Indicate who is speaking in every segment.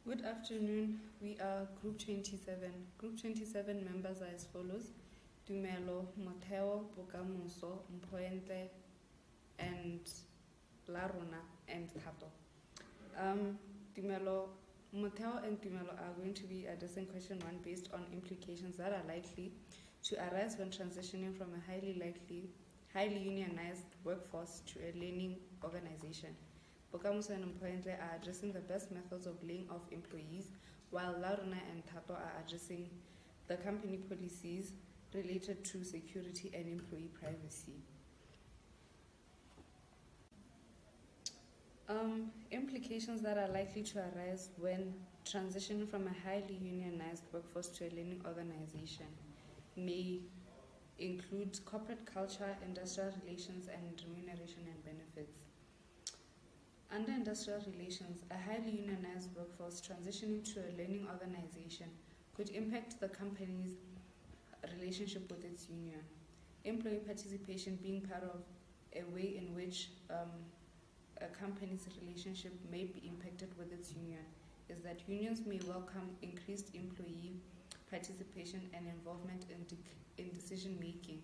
Speaker 1: Good afternoon. We are Group 27. Group 27 members are as follows: Tumelo, Motheo, Bokamoso, Mpoentle, and Larona, and Tato. Tumelo, Motheo and Tumelo are going to be addressing question 1 based on implications that are likely to arise when transitioning from a highly unionized workforce to a learning organization. Bokamoso and Mpoentle are addressing the best methods of laying off employees, while Larona and Tato are addressing the company policies related to security and employee privacy. Implications that are likely to arise when transitioning from a highly unionized workforce to a learning organization may include corporate culture, industrial relations, and remuneration and benefits. Under industrial relations, a highly unionized workforce transitioning to a learning organization could impact the company's relationship with its union. Employee participation being part of a way in which a company's relationship may be impacted with its union is that unions may welcome increased employee participation and involvement in decision making.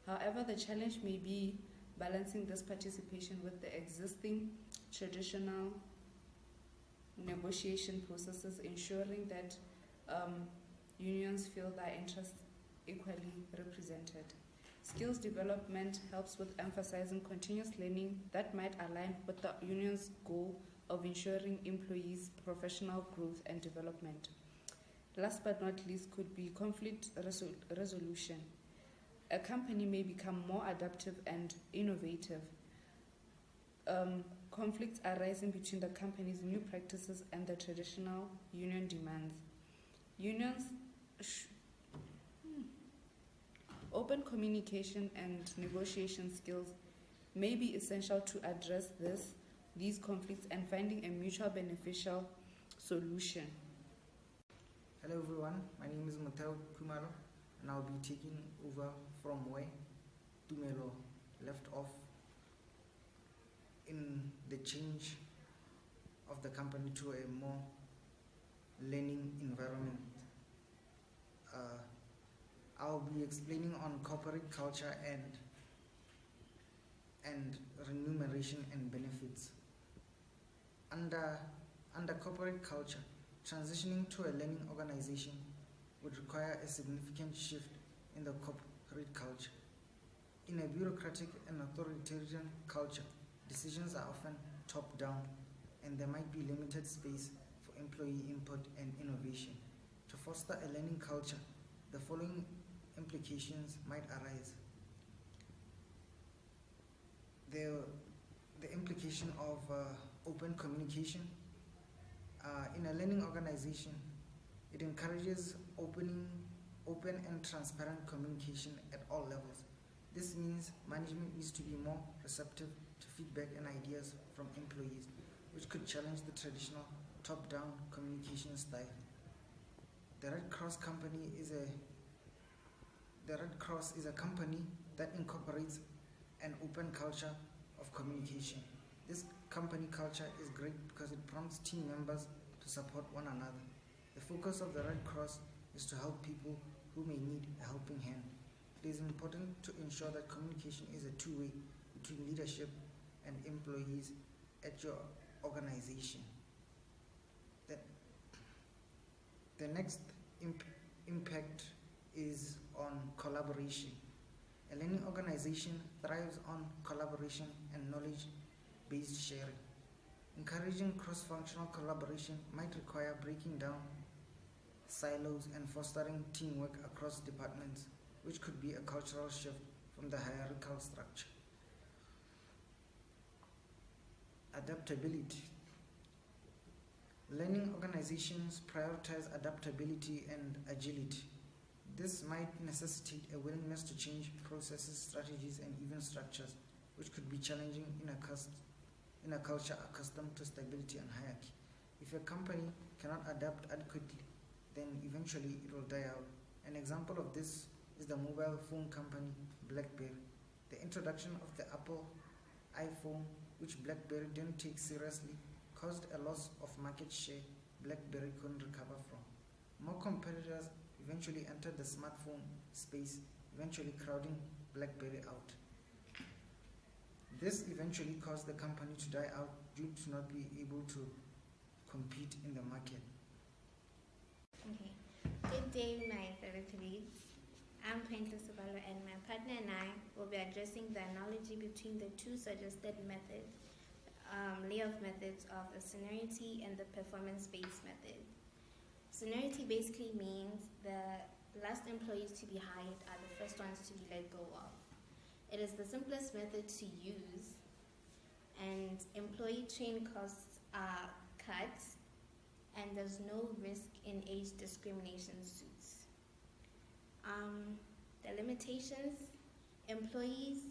Speaker 1: However, the challenge may be balancing this participation with the existing traditional negotiation processes, ensuring that unions feel their interests equally represented. Skills development helps with emphasizing continuous learning that might align with the union's goal of ensuring employees' professional growth and development. Last but not least could be conflict resolution. A company may become more adaptive and innovative. Conflicts arising between the company's new practices and the traditional union demands. Open communication and negotiation skills may be essential to address these conflicts and finding a mutual beneficial solution.
Speaker 2: Hello everyone, my name is Motheo Kumalo and I'll be taking over from where Tumelo left off in the change of the company to a more learning environment. I'll be explaining on corporate culture and remuneration and benefits. Under corporate culture, transitioning to a learning organization would require a significant shift in the corporate culture. In a bureaucratic and authoritarian culture, decisions are often top-down and there might be limited space for employee input and innovation. To foster a learning culture, the following implications might arise. The implication of open communication. In a learning organization, it encourages open and transparent communication at all levels. This means management needs to be more receptive to feedback and ideas from employees, which could challenge the traditional top-down communication style. The Red Cross is a company that incorporates an open culture of communication. This company culture is great because it prompts team members to support one another. The focus of the Red Cross is to help people who may need a helping hand. It is important to ensure that communication is a two-way between leadership and employees at your organization. The next impact is on collaboration. A learning organization thrives on collaboration and knowledge-based sharing. Encouraging cross-functional collaboration might require breaking down silos and fostering teamwork across departments, which could be a cultural shift from the hierarchical structure. Adaptability. Learning organizations prioritize adaptability and agility. This might necessitate a willingness to change processes, strategies, and even structures, which could be challenging in a culture accustomed to stability and hierarchy. If a company cannot adapt adequately, then eventually it will die out. An example of this is the mobile phone company BlackBerry. The introduction of the Apple iPhone, which BlackBerry didn't take seriously, caused a loss of market share BlackBerry couldn't recover from. More competitors eventually entered the smartphone space, eventually crowding BlackBerry out. This eventually caused the company to die out due to not being able to compete in the market.
Speaker 3: Okay. Good day, my fellow colleagues. I'm Pointless Sabalo, and my partner and I will be addressing the analogy between the two suggested methods, layoff methods of the seniority and the performance-based method. Seniority basically means the last employees to be hired are the first ones to be let go of. It is the simplest method to use, and employee training costs are cut, and there's no risk in age discrimination suits. The limitations: employee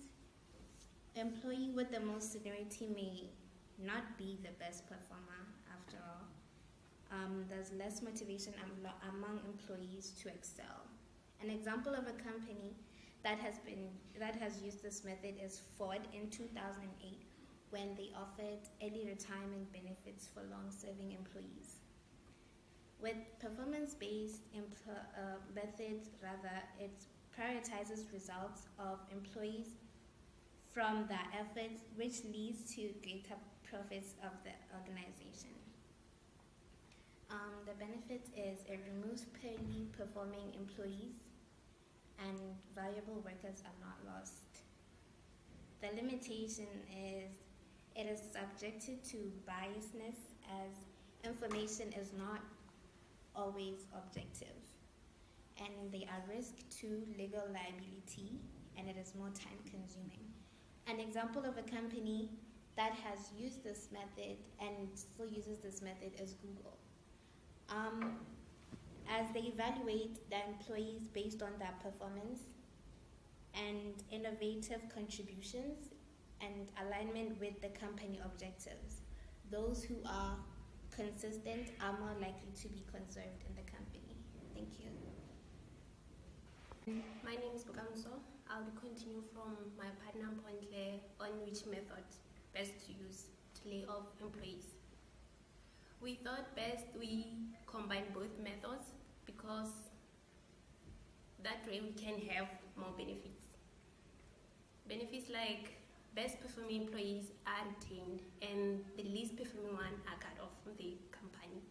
Speaker 3: with the most seniority may not be the best performer after all. There's less motivation among employees to excel. An example of a company that has used this method is Ford in 2008, when they offered early retirement benefits for long-serving employees. With performance-based methods, it prioritizes results of employees from their efforts, which leads to greater profits of the organization. The benefit is it removes poorly performing employees, and valuable workers are not lost. The limitation is it is subjected to biasness, as information is not always objective, and they are risk to legal liability, and it is more time consuming. An example of a company that has used this method and still uses this method is Google. As they evaluate their employees based on their performance and innovative contributions and alignment with the company objectives, those who are consistent are more likely to be conserved in the company. Thank you.
Speaker 4: My name is Bukamso. I'll continue from my partner Pointle on which method best to use to lay off employees. We thought best we combine both methods because that way we can have more benefits. Benefits like best performing employees are retained and the least performing ones are cut off from the company.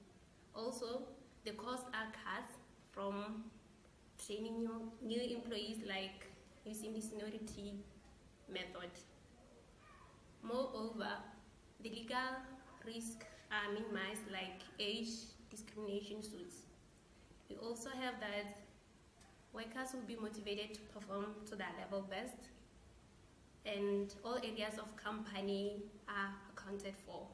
Speaker 4: Also, the costs are cut from training new employees, like using the seniority method. Moreover, the legal risks are minimized, like age discrimination suits. We also have that workers will be motivated to perform to their level best, and all areas of company are accounted for.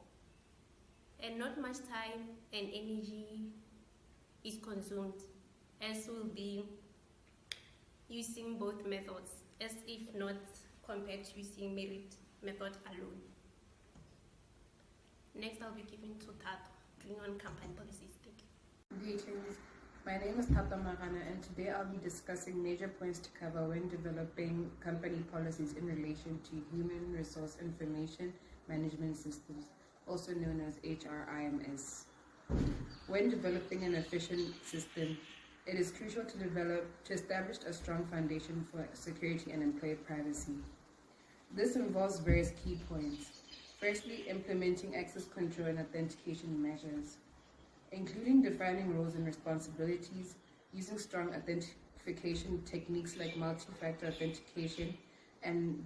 Speaker 4: And not much time and energy is consumed, as we'll be using both methods, as if not compared to using merit method alone. Next, I'll be giving to Tato, doing on company policies. Thank you.
Speaker 5: Greetings. My name is Tato Marana, and today I'll be discussing major points to cover when developing company policies in relation to human resource information management systems, also known as HRIMS. When developing an efficient system, it is crucial to establish a strong foundation for security and employee privacy. This involves various key points. Firstly, implementing access control and authentication measures, including defining roles and responsibilities, using strong authentication techniques like multi-factor authentication, and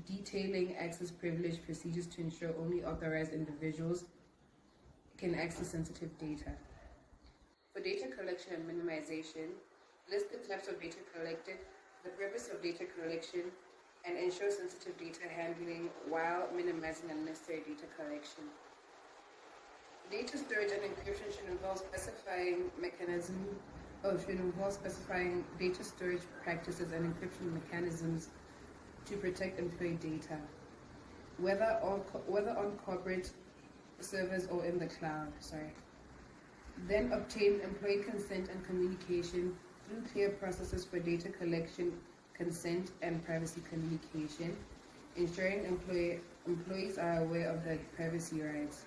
Speaker 5: detailing access privilege procedures to ensure only authorized individuals can access sensitive data. For data collection and minimization, list the types of data collected, the purpose of data collection, and ensure sensitive data handling while minimizing unnecessary data collection. Data storage and encryption should involve specifying data storage practices and encryption mechanisms to protect employee data, whether on corporate servers or in the cloud. Then obtain employee consent and communication through clear processes for data collection, consent, and privacy communication, ensuring employees are aware of their privacy rights.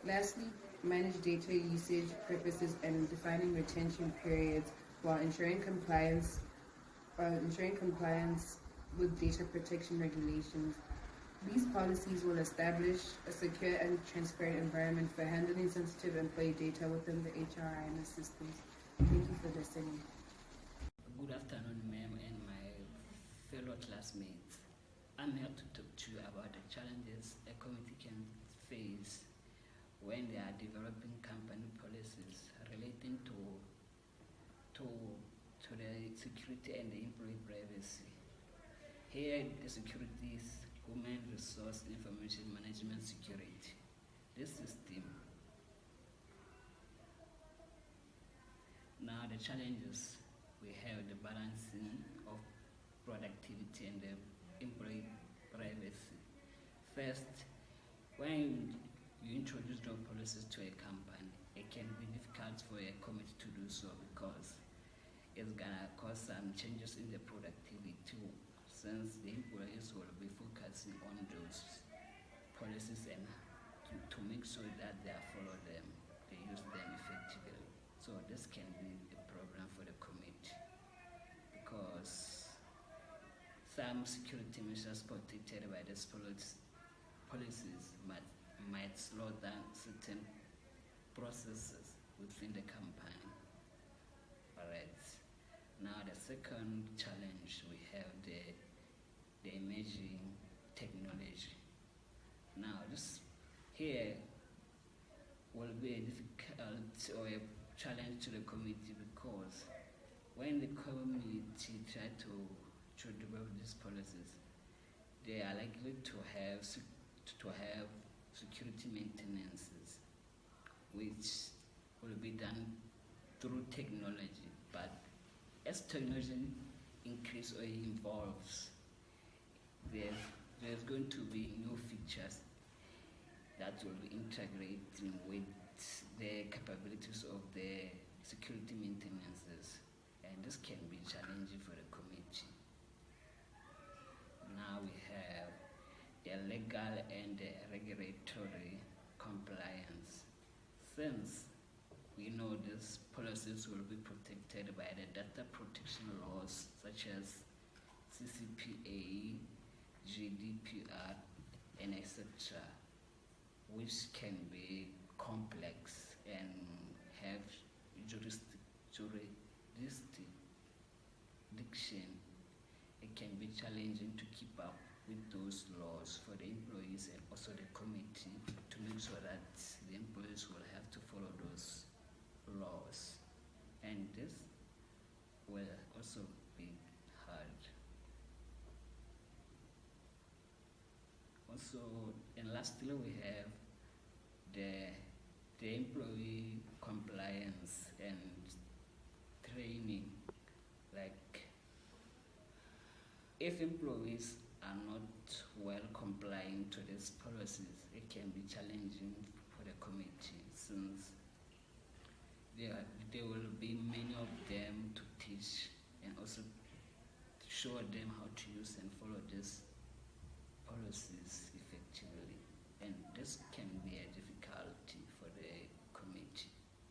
Speaker 5: Lastly, manage data usage purposes and defining retention periods while ensuring compliance with data protection regulations. These policies will establish a secure and transparent environment for handling sensitive employee data within the HRIMS systems. Thank you for listening.
Speaker 6: Good afternoon, ma'am, and my fellow classmates. I'm here to talk to you about the challenges a committee can face when they are developing company policies relating to the security and the employee privacy. Here, the security is Human Resource Information Management Security. This system. Now, the challenges we have the balancing of productivity and the employee privacy. First, when you introduce those policies to a company, it can be difficult for a committee to do so because it's gonna cause some changes in the productivity too, since the employees will be focusing on those policies and to make sure that they follow them, they use them effectively. So this can be a problem for the committee because some security measures protected by these policies might slow down certain processes within the company. Alright. Now the second challenge we have the emerging technology. Now this here will be a difficult or a challenge to the committee because when the committee try to develop these policies, they are likely to have security maintenances, which will be done through technology. But as technology increases or evolves, there's going to be new features that will be integrating with the capabilities of the security maintenances, and this can be challenging for the committee. Now we have the legal and the regulatory compliance. Since we know these policies will be protected by the data protection laws such as CCPA, GDPR, and etc., which can be complex and have jurisdiction. It can be challenging to keep up with those laws for the employees and also the committee to make sure that the employees will have to follow those laws, and this will also be hard. Also, and lastly, we have the employee compliance and training. Like, if employees are not well complying to these policies, it can be challenging for the committee since there will be many of them to teach and also to show them how to use and follow these policies effectively. And this can be a difficult